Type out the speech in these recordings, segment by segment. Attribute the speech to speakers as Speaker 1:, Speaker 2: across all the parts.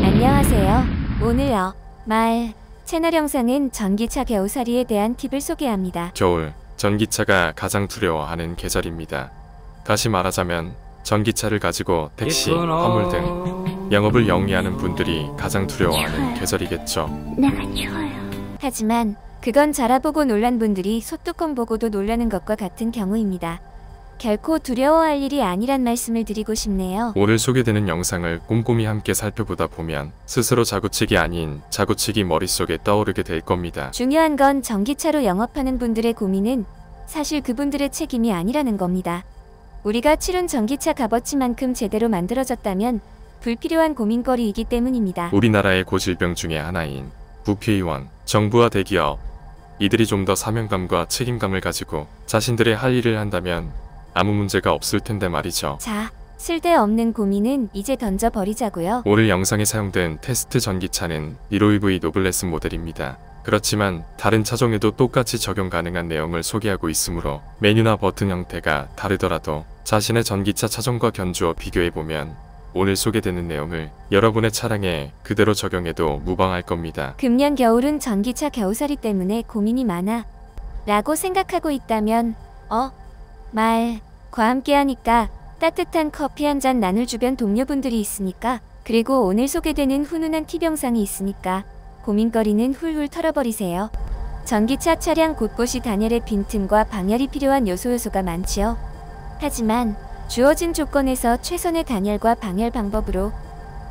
Speaker 1: 안녕하세요. 오늘 채널 영상은 전기차 겨우살이에 대한 팁을 소개합니다.
Speaker 2: 겨울, 전기차가 가장 두려워하는 계절입니다. 다시 말하자면 전기차를 가지고 택시, 화물 등 영업을 영위하는 분들이 가장 두려워하는 계절이겠죠.
Speaker 1: 내가 추워요. 하지만 그건 자라보고 놀란 분들이 소뚜껑 보고도 놀라는 것과 같은 경우입니다. 결코 두려워할 일이 아니란 말씀을 드리고 싶네요.
Speaker 2: 오늘 소개되는 영상을 꼼꼼히 함께 살펴보다 보면 스스로 자구책이 아닌 자구책이 머릿속에 떠오르게 될 겁니다.
Speaker 1: 중요한 건 전기차로 영업하는 분들의 고민은 사실 그분들의 책임이 아니라는 겁니다. 우리가 치른 전기차 값어치만큼 제대로 만들어졌다면 불필요한 고민거리이기 때문입니다.
Speaker 2: 우리나라의 고질병 중에 하나인 국회의원, 정부와 대기업, 이들이 좀 더 사명감과 책임감을 가지고 자신들의 할 일을 한다면 아무 문제가 없을 텐데 말이죠.
Speaker 1: 자, 쓸데없는 고민은 이제 던져버리자고요.
Speaker 2: 오늘 영상에 사용된 테스트 전기차는 15EV 노블레스 모델입니다. 그렇지만 다른 차종에도 똑같이 적용 가능한 내용을 소개하고 있으므로 메뉴나 버튼 형태가 다르더라도 자신의 전기차 차종과 견주어 비교해보면 오늘 소개되는 내용을 여러분의 차량에 그대로 적용해도 무방할 겁니다.
Speaker 1: 금년 겨울은 전기차 겨우살이 때문에 고민이 많아 라고 생각하고 있다면 과 함께 하니까 따뜻한 커피 한 잔 나눌 주변 동료분들이 있으니까, 그리고 오늘 소개되는 훈훈한 팁 영상이 있으니까 고민거리는 훌훌 털어버리세요. 전기차 차량 곳곳이 단열의 빈틈과 방열이 필요한 요소가 많지요. 하지만 주어진 조건에서 최선의 단열과 방열 방법으로,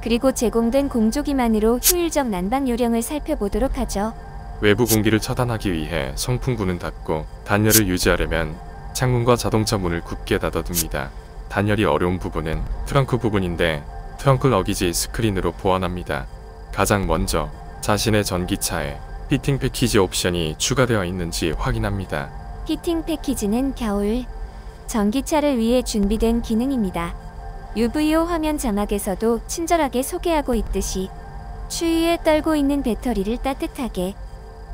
Speaker 1: 그리고 제공된 공조기만으로 효율적 난방 요령을 살펴보도록 하죠.
Speaker 2: 외부 공기를 차단하기 위해 송풍구는 닫고 단열을 유지하려면 창문과 자동차 문을 굳게 닫아둡니다. 단열이 어려운 부분은 트렁크 부분인데 트렁크 러기지 스크린으로 보완합니다. 가장 먼저 자신의 전기차에 피팅 패키지 옵션이 추가되어 있는지 확인합니다.
Speaker 1: 피팅 패키지는 겨울 전기차를 위해 준비된 기능입니다. UVO 화면 자막에서도 친절하게 소개하고 있듯이 추위에 떨고 있는 배터리를 따뜻하게,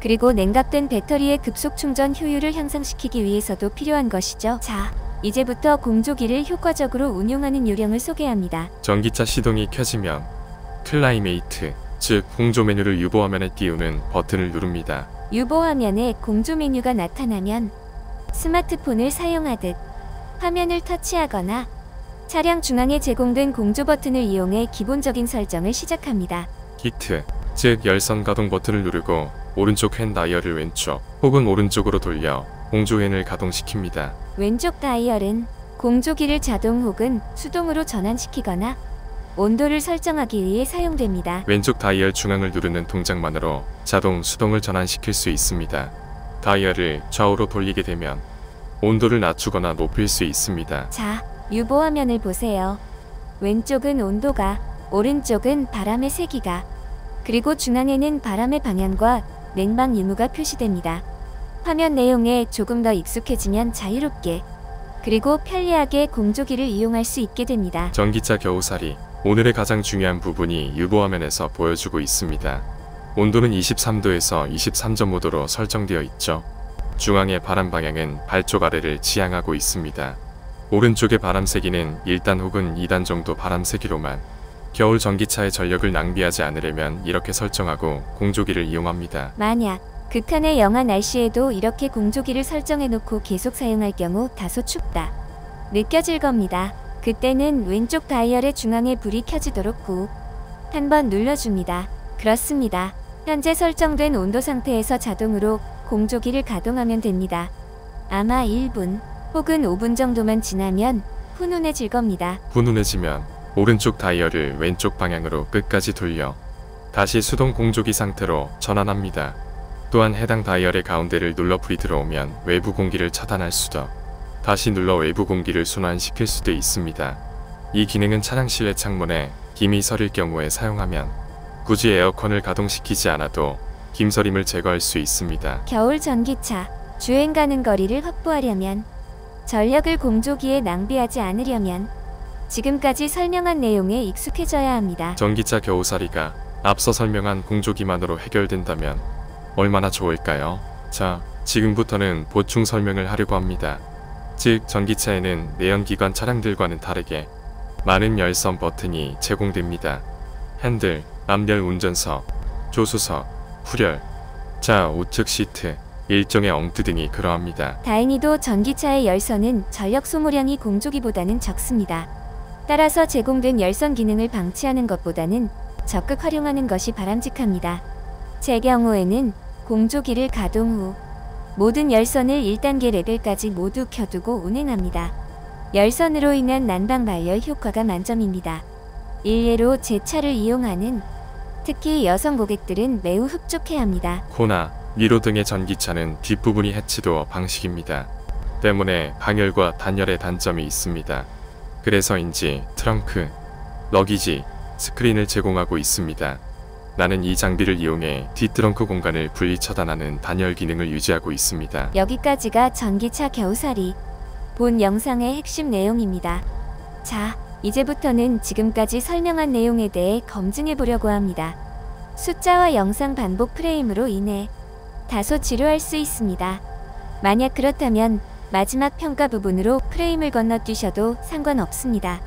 Speaker 1: 그리고 냉각된 배터리의 급속 충전 효율을 향상시키기 위해서도 필요한 것이죠. 자, 이제부터 공조기를 효과적으로 운용하는 요령을 소개합니다.
Speaker 2: 전기차 시동이 켜지면 클라이메이트, 즉 공조 메뉴를 유보 화면에 띄우는 버튼을 누릅니다.
Speaker 1: 유보 화면에 공조 메뉴가 나타나면 스마트폰을 사용하듯 화면을 터치하거나 차량 중앙에 제공된 공조 버튼을 이용해 기본적인 설정을 시작합니다.
Speaker 2: 히트, 즉 열선 가동 버튼을 누르고 오른쪽 핸 다이얼을 왼쪽 혹은 오른쪽으로 돌려 공조핸을 가동시킵니다.
Speaker 1: 왼쪽 다이얼은 공조기를 자동 혹은 수동으로 전환시키거나 온도를 설정하기 위해 사용됩니다.
Speaker 2: 왼쪽 다이얼 중앙을 누르는 동작만으로 자동, 수동을 전환시킬 수 있습니다. 다이얼을 좌우로 돌리게 되면 온도를 낮추거나 높일 수 있습니다.
Speaker 1: 자, 유보 화면을 보세요. 왼쪽은 온도가, 오른쪽은 바람의 세기가, 그리고 중앙에는 바람의 방향과 냉방 유무가 표시됩니다. 화면 내용에 조금 더 익숙해지면 자유롭게, 그리고 편리하게 공조기를 이용할 수 있게 됩니다.
Speaker 2: 전기차 겨우살이, 오늘의 가장 중요한 부분이 유보 화면에서 보여주고 있습니다. 온도는 23도에서 23.5도로 설정되어 있죠. 중앙의 바람 방향은 발쪽 아래를 지향하고 있습니다. 오른쪽의 바람 세기는 1단 혹은 2단 정도 바람 세기로만, 겨울 전기차의 전력을 낭비하지 않으려면 이렇게 설정하고 공조기를 이용합니다.
Speaker 1: 만약 극한의 영하 날씨에도 이렇게 공조기를 설정해놓고 계속 사용할 경우 다소 춥다 느껴질 겁니다. 그때는 왼쪽 다이얼의 중앙에 불이 켜지도록 꾹 한번 눌러줍니다. 그렇습니다. 현재 설정된 온도 상태에서 자동으로 공조기를 가동하면 됩니다. 아마 1분 혹은 5분 정도만 지나면 훈훈해질 겁니다.
Speaker 2: 훈훈해지면 오른쪽 다이얼을 왼쪽 방향으로 끝까지 돌려 다시 수동 공조기 상태로 전환합니다. 또한 해당 다이얼의 가운데를 눌러 불이 들어오면 외부 공기를 차단할 수도, 다시 눌러 외부 공기를 순환시킬 수도 있습니다. 이 기능은 차량 실내 창문에 김이 서릴 경우에 사용하면 굳이 에어컨을 가동시키지 않아도 김서림을 제거할 수 있습니다.
Speaker 1: 겨울 전기차 주행 가는 거리를 확보하려면, 전력을 공조기에 낭비하지 않으려면 지금까지 설명한 내용에 익숙해져야 합니다.
Speaker 2: 전기차 겨우살이가 앞서 설명한 공조기만으로 해결된다면 얼마나 좋을까요? 자, 지금부터는 보충 설명을 하려고 합니다. 즉, 전기차에는 내연기관 차량들과는 다르게 많은 열선 버튼이 제공됩니다. 핸들, 암열 운전석, 조수석, 후열, 자 우측 시트, 일종의 엉트 등이 그러합니다.
Speaker 1: 다행히도 전기차의 열선은 전력 소모량이 공조기보다는 적습니다. 따라서 제공된 열선 기능을 방치하는 것보다는 적극 활용하는 것이 바람직합니다. 제 경우에는 공조기를 가동 후 모든 열선을 1단계 레벨까지 모두 켜두고 운행합니다. 열선으로 인한 난방 발열 효과가 만점입니다. 일례로 제 차를 이용하는 특히 여성 고객들은 매우 흡족해합니다.
Speaker 2: 코나 미로 등의 전기차는 뒷부분이 해치도 방식입니다. 때문에 방열과 단열의 단점이 있습니다. 그래서인지 트렁크, 러기지, 스크린을 제공하고 있습니다. 나는 이 장비를 이용해 뒷트렁크 공간을 분리 처단하는 단열 기능을 유지하고 있습니다.
Speaker 1: 여기까지가 전기차 겨우살이 본 영상의 핵심 내용입니다. 자, 이제부터는 지금까지 설명한 내용에 대해 검증해 보려고 합니다. 숫자와 영상 반복 프레임으로 인해 다소 지루할 수 있습니다. 만약 그렇다면 마지막 평가 부분으로 프레임을 건너뛰셔도 상관없습니다.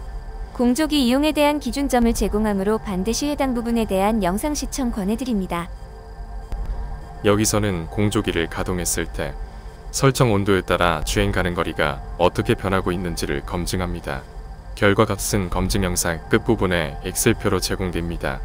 Speaker 1: 공조기 이용에 대한 기준점을 제공하므로 반드시 해당 부분에 대한 영상 시청 권해드립니다.
Speaker 2: 여기서는 공조기를 가동했을 때 설정 온도에 따라 주행 가는 거리가 어떻게 변하고 있는지를 검증합니다. 결과값은 검증 영상 끝부분에 엑셀표로 제공됩니다.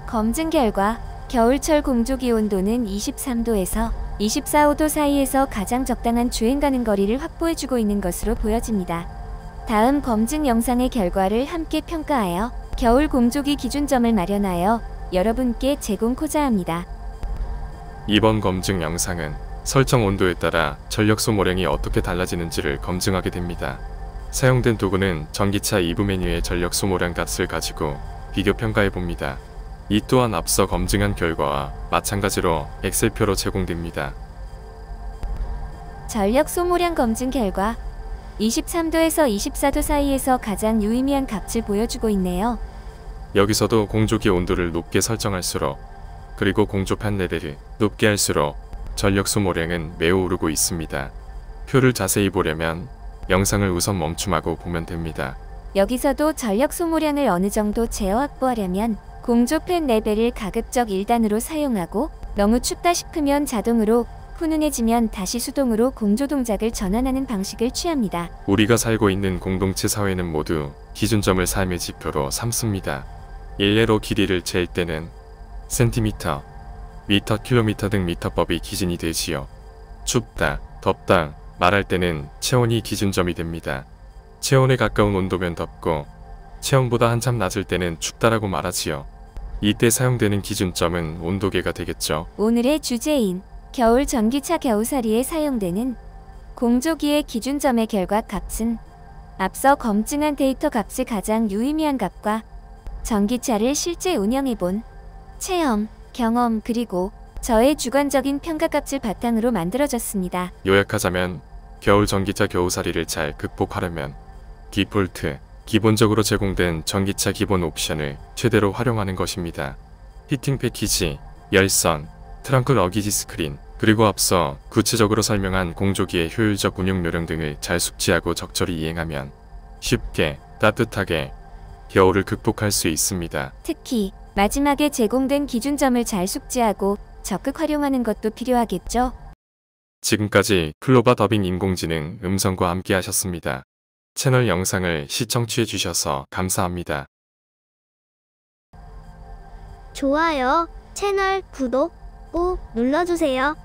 Speaker 1: 검증 결과 겨울철 공조기 온도는 23도에서 24~5도 사이에서 가장 적당한 주행 가는 거리를 확보해주고 있는 것으로 보여집니다. 다음 검증 영상의 결과를 함께 평가하여 겨울 공조기 기준점을 마련하여 여러분께 제공코자 합니다.
Speaker 2: 이번 검증 영상은 설정 온도에 따라 전력 소모량이 어떻게 달라지는지를 검증하게 됩니다. 사용된 도구는 전기차 2부 메뉴의 전력 소모량 값을 가지고 비교 평가해 봅니다. 이 또한 앞서 검증한 결과와 마찬가지로 엑셀표로 제공됩니다.
Speaker 1: 전력 소모량 검증 결과 23도에서 24도 사이에서 가장 유의미한 값을 보여주고 있네요.
Speaker 2: 여기서도 공조기 온도를 높게 설정할수록 그리고 공조판 레벨을 높게 할수록 전력 소모량은 매우 오르고 있습니다. 표를 자세히 보려면 영상을 우선 멈춤하고 보면 됩니다.
Speaker 1: 여기서도 전력 소모량을 어느 정도 제어 확보하려면 공조팬 레벨을 가급적 1단으로 사용하고 너무 춥다 싶으면 자동으로 훈훈해지면 다시 수동으로 공조 동작을 전환하는 방식을 취합니다.
Speaker 2: 우리가 살고 있는 공동체 사회는 모두 기준점을 삶의 지표로 삼습니다. 일례로 길이를 잴 때는 센티미터, 미터, 킬로미터 등 미터법이 기준이 되지요. 춥다, 덥다 말할 때는 체온이 기준점이 됩니다. 체온에 가까운 온도면 덥고 체온보다 한참 낮을 때는 춥다라고 말하지요. 이때 사용되는 기준점은 온도계가 되겠죠.
Speaker 1: 오늘의 주제인 겨울 전기차 겨우살이에 사용되는 공조기의 기준점의 결과 값은 앞서 검증한 데이터 값의 가장 유의미한 값과 전기차를 실제 운영해본 체험, 경험 그리고 저의 주관적인 평가값을 바탕으로 만들어졌습니다.
Speaker 2: 요약하자면 겨울 전기차 겨우살이를 잘 극복하려면 디폴트, 기본적으로 제공된 전기차 기본 옵션을 최대로 활용하는 것입니다. 히팅 패키지, 열선, 트렁크 러기지 스크린, 그리고 앞서 구체적으로 설명한 공조기의 효율적 운용 요령 등을 잘 숙지하고 적절히 이행하면 쉽게 따뜻하게 겨울을 극복할 수 있습니다.
Speaker 1: 특히 마지막에 제공된 기준점을 잘 숙지하고 적극 활용하는 것도 필요하겠죠?
Speaker 2: 지금까지 클로바 더빙 인공지능 음성과 함께 하셨습니다. 채널 영상을 시청해 주셔서 감사합니다.
Speaker 3: 좋아요, 채널 구독 꾹 눌러주세요.